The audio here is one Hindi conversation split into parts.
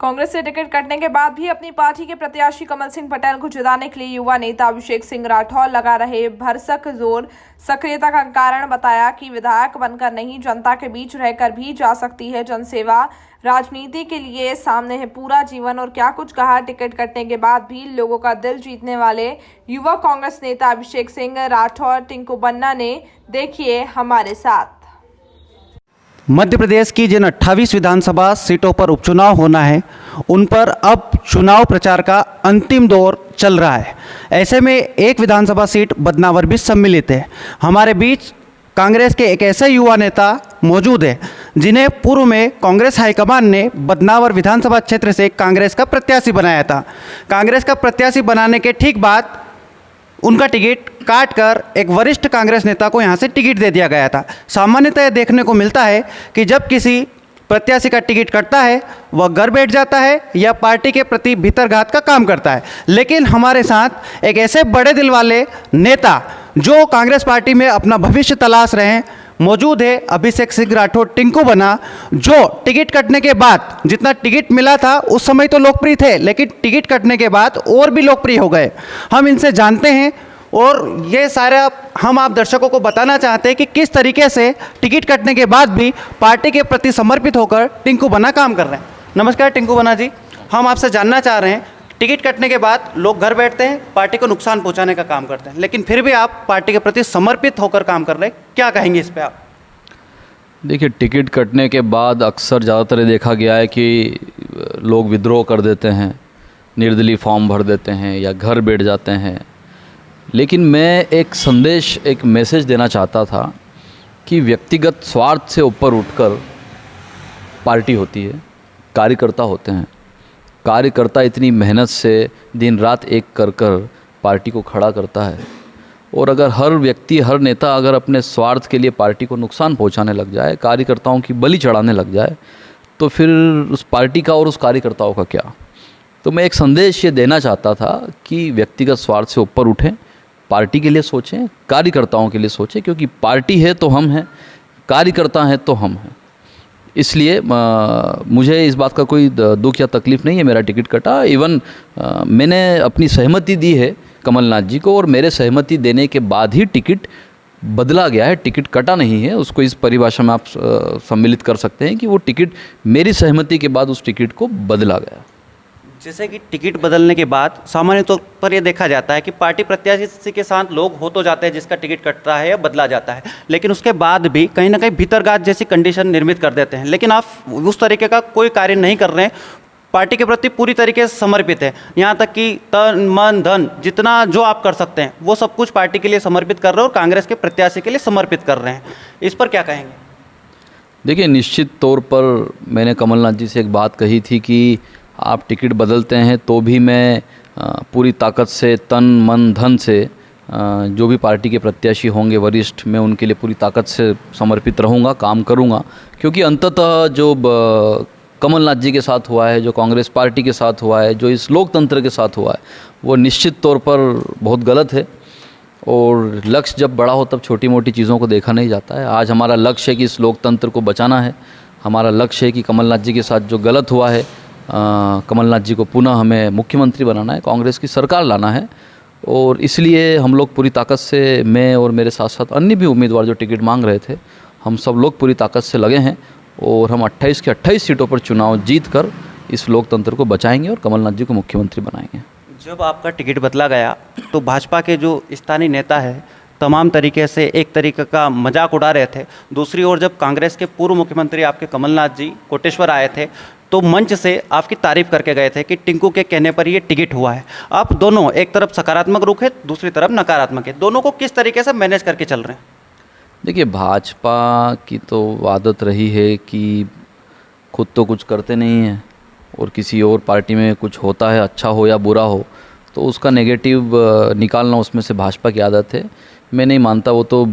कांग्रेस से टिकट कटने के बाद भी अपनी पार्टी के प्रत्याशी कमल सिंह पटेल को जिताने के लिए युवा नेता अभिषेक सिंह राठौर लगा रहे भरसक जोर सक्रियता का कारण बताया कि विधायक बनकर नहीं, जनता के बीच रहकर भी जा सकती है जनसेवा। राजनीति के लिए सामने है पूरा जीवन और क्या कुछ कहा टिकट कटने के बाद भी लोगों का दिल जीतने वाले युवा कांग्रेस नेता अभिषेक सिंह राठौर टिंकू बन्ना ने। देखिए हमारे साथ। मध्य प्रदेश की जिन 28 विधानसभा सीटों पर उपचुनाव होना है, उन पर अब चुनाव प्रचार का अंतिम दौर चल रहा है। ऐसे में एक विधानसभा सीट बदनावर भी सम्मिलित है। हमारे बीच कांग्रेस के एक ऐसे युवा नेता मौजूद है जिन्हें पूर्व में कांग्रेस हाईकमान ने बदनावर विधानसभा क्षेत्र से कांग्रेस का प्रत्याशी बनाया था। कांग्रेस का प्रत्याशी बनाने के ठीक बाद उनका टिकट काट कर एक वरिष्ठ कांग्रेस नेता को यहां से टिकट दे दिया गया था। सामान्यतः यह देखने को मिलता है कि जब किसी प्रत्याशी का टिकट कटता है वह घर बैठ जाता है या पार्टी के प्रति भीतरघात का काम करता है। लेकिन हमारे साथ एक ऐसे बड़े दिल वाले नेता जो कांग्रेस पार्टी में अपना भविष्य तलाश रहे हैं मौजूद है अभिषेक सिंह राठौर टिंकू बन्ना, जो टिकट कटने के बाद जितना टिकट मिला था उस समय तो लोकप्रिय थे, लेकिन टिकट कटने के बाद और भी लोकप्रिय हो गए। हम इनसे जानते हैं और ये सारा हम आप दर्शकों को बताना चाहते हैं कि किस तरीके से टिकट कटने के बाद भी पार्टी के प्रति समर्पित होकर टिंकू बन्ना काम कर रहे हैं। नमस्कार टिंकू बन्ना जी, हम आपसे जानना चाह रहे हैं, टिकट कटने के बाद लोग घर बैठते हैं, पार्टी को नुकसान पहुंचाने का काम करते हैं, लेकिन फिर भी आप पार्टी के प्रति समर्पित होकर काम कर रहे हैं, क्या कहेंगे इस पे आप? देखिए, टिकट कटने के बाद अक्सर ज़्यादातर देखा गया है कि लोग विद्रोह कर देते हैं, निर्दलीय फॉर्म भर देते हैं या घर बैठ जाते हैं। लेकिन मैं एक संदेश, एक मैसेज देना चाहता था कि व्यक्तिगत स्वार्थ से ऊपर उठकर पार्टी होती है, कार्यकर्ता होते हैं। कार्यकर्ता इतनी मेहनत से दिन रात एक कर पार्टी को खड़ा करता है, और अगर हर व्यक्ति, हर नेता अगर अपने स्वार्थ के लिए पार्टी को नुकसान पहुंचाने लग जाए, कार्यकर्ताओं की बलि चढ़ाने लग जाए, तो फिर उस पार्टी का और उस कार्यकर्ताओं का क्या। तो मैं एक संदेश ये देना चाहता था कि व्यक्तिगत स्वार्थ से ऊपर उठें, पार्टी के लिए सोचें, कार्यकर्ताओं के लिए सोचें, क्योंकि पार्टी है तो हम हैं, कार्यकर्ता हैं तो हम हैं। इसलिए मुझे इस बात का कोई दुख या तकलीफ़ नहीं है, मेरा टिकट कटा। इवन मैंने अपनी सहमति दी है कमलनाथ जी को, और मेरे सहमति देने के बाद ही टिकट बदला गया है, टिकट कटा नहीं है। उसको इस परिभाषा में आप सम्मिलित कर सकते हैं कि वो टिकट मेरी सहमति के बाद उस टिकट को बदला गया। जैसे कि टिकट बदलने के बाद सामान्य तौर पर यह देखा जाता है कि पार्टी प्रत्याशी के साथ लोग हो तो जाते हैं जिसका टिकट कटता है या बदला जाता है, लेकिन उसके बाद भी कहीं ना कहीं भीतरघात जैसी कंडीशन निर्मित कर देते हैं। लेकिन आप उस तरीके का कोई कार्य नहीं कर रहे हैं, पार्टी के प्रति पूरी तरीके से समर्पित है। यहाँ तक कि तन मन धन जितना जो आप कर सकते हैं वो सब कुछ पार्टी के लिए समर्पित कर रहे हैं और कांग्रेस के प्रत्याशी के लिए समर्पित कर रहे हैं। इस पर क्या कहेंगे? देखिए, निश्चित तौर पर मैंने कमलनाथ जी से एक बात कही थी कि आप टिकट बदलते हैं तो भी मैं पूरी ताकत से, तन मन धन से, जो भी पार्टी के प्रत्याशी होंगे वरिष्ठ, मैं उनके लिए पूरी ताकत से समर्पित रहूँगा, काम करूँगा। क्योंकि अंततः जो कमलनाथ जी के साथ हुआ है, जो कांग्रेस पार्टी के साथ हुआ है, जो इस लोकतंत्र के साथ हुआ है, वो निश्चित तौर पर बहुत गलत है। और लक्ष्य जब बड़ा हो तब छोटी मोटी चीज़ों को देखा नहीं जाता है। आज हमारा लक्ष्य है कि इस लोकतंत्र को बचाना है। हमारा लक्ष्य है कि कमलनाथ जी के साथ जो गलत हुआ है, कमलनाथ जी को पुनः हमें मुख्यमंत्री बनाना है, कांग्रेस की सरकार लाना है। और इसलिए हम लोग पूरी ताकत से, मैं और मेरे साथ साथ अन्य भी उम्मीदवार जो टिकट मांग रहे थे, हम सब लोग पूरी ताकत से लगे हैं और हम 28 की 28 सीटों पर चुनाव जीत कर इस लोकतंत्र को बचाएंगे और कमलनाथ जी को मुख्यमंत्री बनाएंगे। जब आपका टिकट बदला गया तो भाजपा के जो स्थानीय नेता है तमाम तरीके से एक तरीके का मजाक उड़ा रहे थे। दूसरी ओर जब कांग्रेस के पूर्व मुख्यमंत्री आपके कमलनाथ जी कोटेश्वर आए थे तो मंच से आपकी तारीफ करके गए थे कि टिंकू के कहने पर ये टिकट हुआ है। आप दोनों, एक तरफ सकारात्मक रुख है, दूसरी तरफ नकारात्मक है, दोनों को किस तरीके से मैनेज करके चल रहे हैं? देखिए, भाजपा की तो आदत रही है कि खुद तो कुछ करते नहीं हैं और किसी और पार्टी में कुछ होता है, अच्छा हो या बुरा हो, तो उसका नेगेटिव निकालना उसमें से भाजपा की आदत है। मैं नहीं मानता वो तो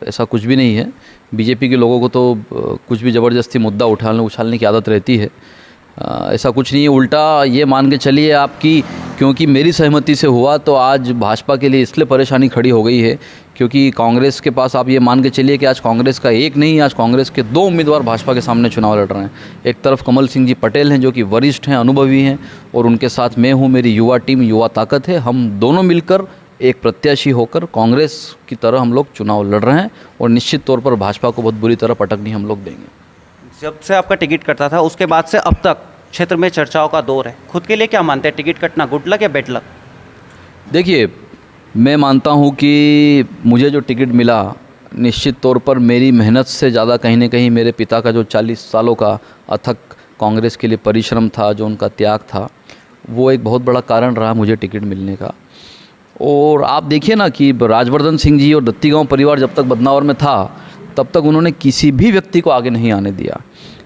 ऐसा कुछ भी नहीं है। बीजेपी के लोगों को तो कुछ भी ज़बरदस्ती मुद्दा उछालने की आदत रहती है। ऐसा कुछ नहीं है, उल्टा ये मान के चलिए आपकी, क्योंकि मेरी सहमति से हुआ तो आज भाजपा के लिए इसलिए परेशानी खड़ी हो गई है क्योंकि कांग्रेस के पास आप ये मान के चलिए कि आज कांग्रेस का एक नहीं, आज कांग्रेस के 2 उम्मीदवार भाजपा के सामने चुनाव लड़ रहे हैं। एक तरफ कमल सिंह जी पटेल हैं जो कि वरिष्ठ हैं, अनुभवी हैं, और उनके साथ मैं हूँ, मेरी युवा टीम युवा ताकत है। हम दोनों मिलकर एक प्रत्याशी होकर कांग्रेस की तरह हम लोग चुनाव लड़ रहे हैं और निश्चित तौर पर भाजपा को बहुत बुरी तरह पटकनी हम लोग देंगे। जब से आपका टिकट कटा था उसके बाद से अब तक क्षेत्र में चर्चाओं का दौर है, खुद के लिए क्या मानते हैं, टिकट कटना गुड लक या बैड लक? देखिए, मैं मानता हूँ कि मुझे जो टिकट मिला निश्चित तौर पर मेरी मेहनत से ज़्यादा कहीं ना कहीं मेरे पिता का जो 40 सालों का अथक कांग्रेस के लिए परिश्रम था, जो उनका त्याग था, वो एक बहुत बड़ा कारण रहा मुझे टिकट मिलने का। और आप देखिए ना कि राजवर्धन सिंह जी और दत्ती गाँव परिवार जब तक बदनावर में था तब तक उन्होंने किसी भी व्यक्ति को आगे नहीं आने दिया।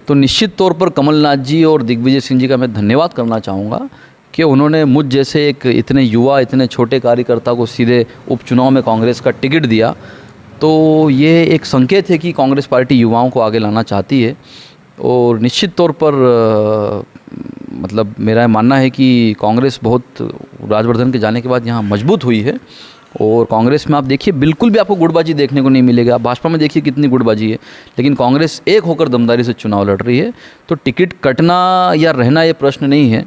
तो निश्चित तौर पर कमलनाथ जी और दिग्विजय सिंह जी का मैं धन्यवाद करना चाहूँगा कि उन्होंने मुझ जैसे एक इतने युवा, इतने छोटे कार्यकर्ता को सीधे उपचुनाव में कांग्रेस का टिकट दिया। तो ये एक संकेत है कि कांग्रेस पार्टी युवाओं को आगे लाना चाहती है। और निश्चित तौर पर मतलब मेरा मानना है कि कांग्रेस बहुत राजवर्धन के जाने के बाद यहाँ मजबूत हुई है। और कांग्रेस में आप देखिए बिल्कुल भी आपको गुटबाजी देखने को नहीं मिलेगा। भाजपा में देखिए कितनी गुटबाजी है, लेकिन कांग्रेस एक होकर दमदारी से चुनाव लड़ रही है। तो टिकट कटना या रहना ये प्रश्न नहीं है,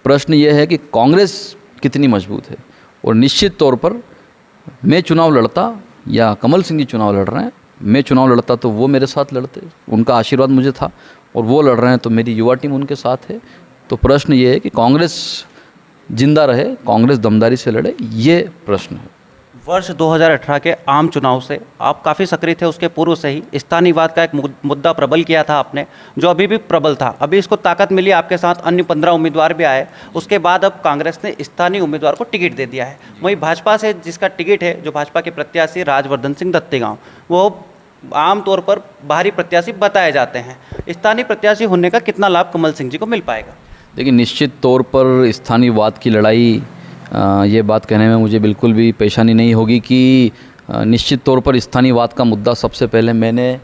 प्रश्न ये है कि कांग्रेस कितनी मजबूत है। और निश्चित तौर पर मैं चुनाव लड़ता या कमल सिंह जी चुनाव लड़ रहे हैं, मैं चुनाव लड़ता तो वो मेरे साथ लड़ते, उनका आशीर्वाद मुझे था, और वो लड़ रहे हैं तो मेरी युवा टीम उनके साथ है। तो प्रश्न ये है कि कांग्रेस जिंदा रहे, कांग्रेस दमदारी से लड़े, ये प्रश्न है। वर्ष 2018 के आम चुनाव से आप काफ़ी सक्रिय थे, उसके पूर्व से ही स्थानीयवाद का एक मुद्दा प्रबल किया था आपने, जो अभी भी प्रबल था। अभी इसको ताकत मिली, आपके साथ अन्य 15 उम्मीदवार भी आए, उसके बाद अब कांग्रेस ने स्थानीय उम्मीदवार को टिकट दे दिया है। वहीं भाजपा से जिसका टिकट है, जो भाजपा के प्रत्याशी राजवर्धन सिंह दत्तीगांव, वो आमतौर पर बाहरी प्रत्याशी बताए जाते हैं। स्थानीय प्रत्याशी होने का कितना लाभ कमल सिंह जी को मिल पाएगा? देखिए, निश्चित तौर पर स्थानीयवाद की लड़ाई, ये बात कहने में मुझे बिल्कुल भी परेशानी नहीं होगी कि निश्चित तौर पर स्थानीयवाद का मुद्दा सबसे पहले मैंने,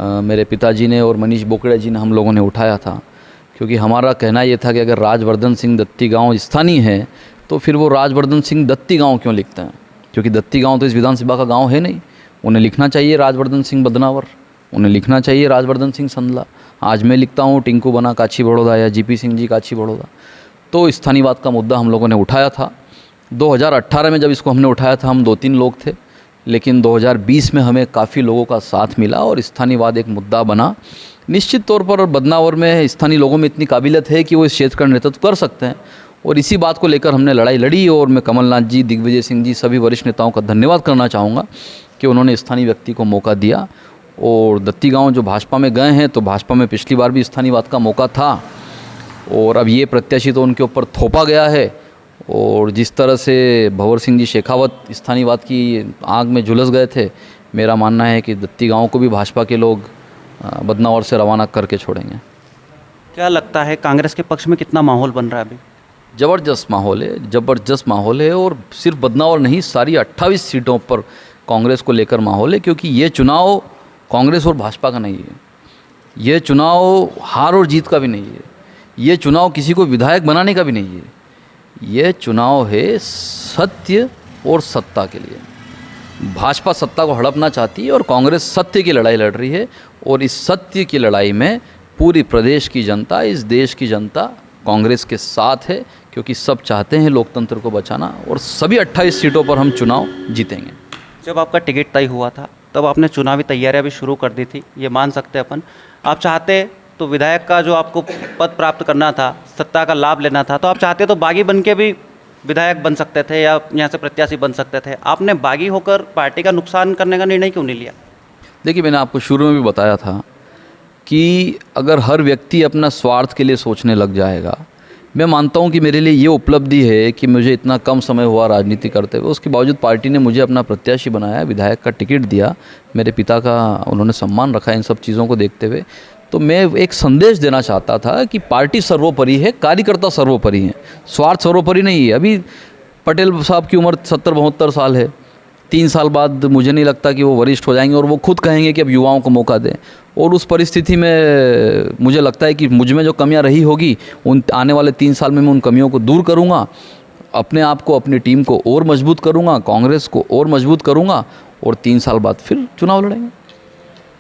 मेरे पिताजी ने और मनीष बोकड़े जी ने, हम लोगों ने उठाया था। क्योंकि हमारा कहना ये था कि अगर राजवर्धन सिंह दत्तीगांव स्थानीय है तो फिर वो राजवर्धन सिंह दत्तीगांव क्यों लिखते हैं, क्योंकि दत्तीगांव तो इस विधानसभा का गाँव है नहीं। उन्हें लिखना चाहिए राजवर्धन सिंह बदनावर, उन्हें लिखना चाहिए राजवर्धन सिंह संदला। आज मैं लिखता हूँ टिंकू बना काछी बड़ौदा या जीपी सिंह जी काछी बड़ौदा। तो स्थानीयवाद का मुद्दा हम लोगों ने उठाया था। 2018 में जब इसको हमने उठाया था हम 2-3 लोग थे, लेकिन 2020 में हमें काफ़ी लोगों का साथ मिला और स्थानीयवाद एक मुद्दा बना। निश्चित तौर पर बदनावर में स्थानीय लोगों में इतनी काबिलियत है कि वो इस क्षेत्र का नेतृत्व कर सकते हैं, और इसी बात को लेकर हमने लड़ाई लड़ी। और मैं कमलनाथ जी, दिग्विजय सिंह जी, सभी वरिष्ठ नेताओं का धन्यवाद करना चाहूँगा कि उन्होंने स्थानीय व्यक्ति को मौका दिया। और दत्तीगांव जो भाजपा में गए हैं, तो भाजपा में पिछली बार भी स्थानीयवाद का मौका था, और अब ये प्रत्याशी तो उनके ऊपर थोपा गया है। और जिस तरह से भंवर सिंह जी शेखावत स्थानीयवाद की आग में झुलस गए थे, मेरा मानना है कि दत्तीगांव को भी भाजपा के लोग बदनावर से रवाना करके छोड़ेंगे। क्या लगता है कांग्रेस के पक्ष में कितना माहौल बन रहा है अभी? ज़बरदस्त माहौल है, ज़बरदस्त माहौल है। और सिर्फ बदनावर नहीं, सारी 28 सीटों पर कांग्रेस को लेकर माहौल है, क्योंकि ये चुनाव कांग्रेस और भाजपा का नहीं है। ये चुनाव हार और जीत का भी नहीं है। ये चुनाव किसी को विधायक बनाने का भी नहीं है। ये चुनाव है सत्य और सत्ता के लिए। भाजपा सत्ता को हड़पना चाहती है और कांग्रेस सत्य की लड़ाई लड़ रही है। और इस सत्य की लड़ाई में पूरी प्रदेश की जनता, इस देश की जनता कांग्रेस के साथ है, क्योंकि सब चाहते हैं लोकतंत्र को बचाना, और सभी 28 सीटों पर हम चुनाव जीतेंगे। जब आपका टिकट तय हुआ था तब आपने चुनावी तैयारियां भी शुरू कर दी थी, ये मान सकते हैं अपन। आप चाहते तो विधायक का जो आपको पद प्राप्त करना था, सत्ता का लाभ लेना था, तो आप चाहते तो बागी बन के भी विधायक बन सकते थे या यहाँ से प्रत्याशी बन सकते थे। आपने बागी होकर पार्टी का नुकसान करने का निर्णय क्यों नहीं लिया? देखिए, मैंने आपको शुरू में भी बताया था कि अगर हर व्यक्ति अपना स्वार्थ के लिए सोचने लग जाएगा, मैं मानता हूं कि मेरे लिए ये उपलब्धि है कि मुझे इतना कम समय हुआ राजनीति करते हुए, उसके बावजूद पार्टी ने मुझे अपना प्रत्याशी बनाया, विधायक का टिकट दिया, मेरे पिता का उन्होंने सम्मान रखा। इन सब चीज़ों को देखते हुए तो मैं एक संदेश देना चाहता था कि पार्टी सर्वोपरि है, कार्यकर्ता सर्वोपरि हैं, स्वार्थ सर्वोपरि नहीं है। अभी पटेल साहब की उम्र 70-72 साल है, 3 साल बाद मुझे नहीं लगता कि वो वरिष्ठ हो जाएंगे और वो खुद कहेंगे कि अब युवाओं को मौका दें। और उस परिस्थिति में मुझे लगता है कि मुझ में जो कमियां रही होगी उन आने वाले 3 साल में मैं उन कमियों को दूर करूंगा, अपने आप को, अपनी टीम को और मजबूत करूंगा, कांग्रेस को और मजबूत करूंगा और 3 साल बाद फिर चुनाव लड़ेंगे।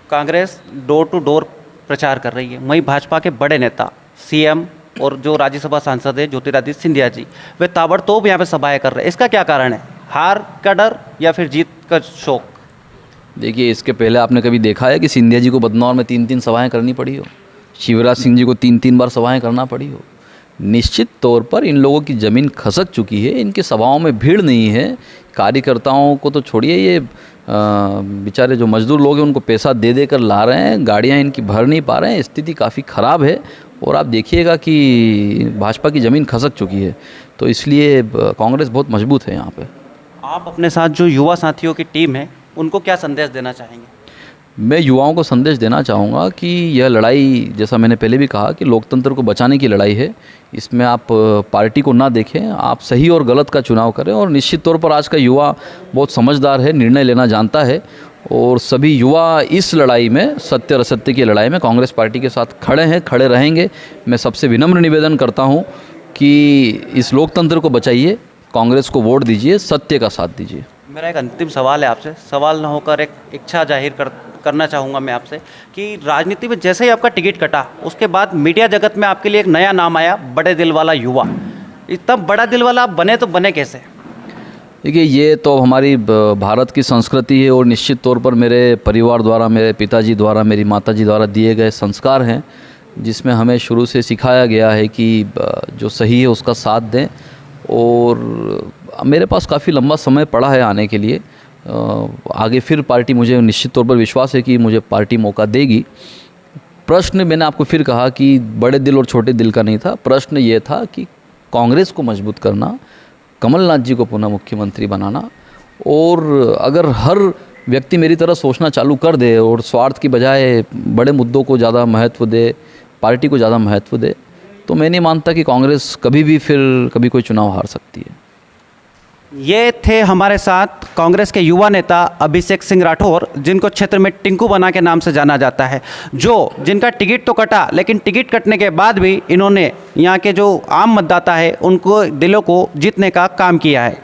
कांग्रेस डोर टू डोर प्रचार कर रही है, वहीं भाजपा के बड़े नेता सीएम और जो राज्यसभा सांसद है ज्योतिरादित्य सिंधिया जी, वे ताबड़तोब यहाँ पे सभाएं कर रहे हैं। इसका क्या कारण है? हार का डर या फिर जीत का शौक? देखिए, इसके पहले आपने कभी देखा है कि सिंधिया जी को बदनौर में 3-3 सभाएं करनी पड़ी हो, शिवराज सिंह जी को 3-3 बार सभाएं करना पड़ी हो? निश्चित तौर पर इन लोगों की ज़मीन खसक चुकी है, इनकी सभाओं में भीड़ नहीं है। कार्यकर्ताओं को तो छोड़िए, ये बेचारे जो मजदूर लोग हैं उनको पैसा दे दे कर ला रहे हैं, गाड़ियां इनकी भर नहीं पा रहे हैं, स्थिति काफ़ी ख़राब है। और आप देखिएगा कि भाजपा की ज़मीन खसक चुकी है, तो इसलिए कांग्रेस बहुत मजबूत है यहाँ पे। आप अपने साथ जो युवा साथियों की टीम है उनको क्या संदेश देना चाहेंगे? मैं युवाओं को संदेश देना चाहूँगा कि यह लड़ाई, जैसा मैंने पहले भी कहा, कि लोकतंत्र को बचाने की लड़ाई है। इसमें आप पार्टी को ना देखें, आप सही और गलत का चुनाव करें। और निश्चित तौर पर आज का युवा बहुत समझदार है, निर्णय लेना जानता है और सभी युवा इस लड़ाई में, सत्य और असत्य की लड़ाई में कांग्रेस पार्टी के साथ खड़े हैं, खड़े रहेंगे। मैं सबसे विनम्र निवेदन करता हूँ कि इस लोकतंत्र को बचाइए, कांग्रेस को वोट दीजिए, सत्य का साथ दीजिए। मेरा एक अंतिम सवाल है आपसे, सवाल ना होकर एक इच्छा जाहिर करना चाहूँगा मैं आपसे कि राजनीति में जैसे ही आपका टिकट कटा उसके बाद मीडिया जगत में आपके लिए एक नया नाम आया, बड़े दिल वाला युवा। इतना बड़ा दिल वाला आप बने तो बने कैसे? देखिए, ये तो हमारी भारत की संस्कृति है और निश्चित तौर पर मेरे परिवार द्वारा, मेरे पिताजी द्वारा, मेरी माताजी द्वारा दिए गए संस्कार हैं, जिसमें हमें शुरू से सिखाया गया है कि जो सही है उसका साथ दें। और मेरे पास काफ़ी लंबा समय पड़ा है आने के लिए। आगे फिर पार्टी, मुझे निश्चित तौर पर विश्वास है कि मुझे पार्टी मौका देगी। प्रश्न मैंने आपको फिर कहा कि बड़े दिल और छोटे दिल का नहीं था, प्रश्न ये था कि कांग्रेस को मजबूत करना, कमलनाथ जी को पुनः मुख्यमंत्री बनाना। और अगर हर व्यक्ति मेरी तरह सोचना चालू कर दे और स्वार्थ की बजाय बड़े मुद्दों को ज़्यादा महत्व दे, पार्टी को ज़्यादा महत्व दे, तो मैं नहीं मानता कि कांग्रेस कभी भी फिर कभी कोई चुनाव हार सकती है। ये थे हमारे साथ कांग्रेस के युवा नेता अभिषेक सिंह राठौर, जिनको क्षेत्र में टिंकू बना के नाम से जाना जाता है, जिनका टिकट तो कटा, लेकिन टिकट कटने के बाद भी इन्होंने यहाँ के जो आम मतदाता है उनको दिलों को जीतने का काम किया है।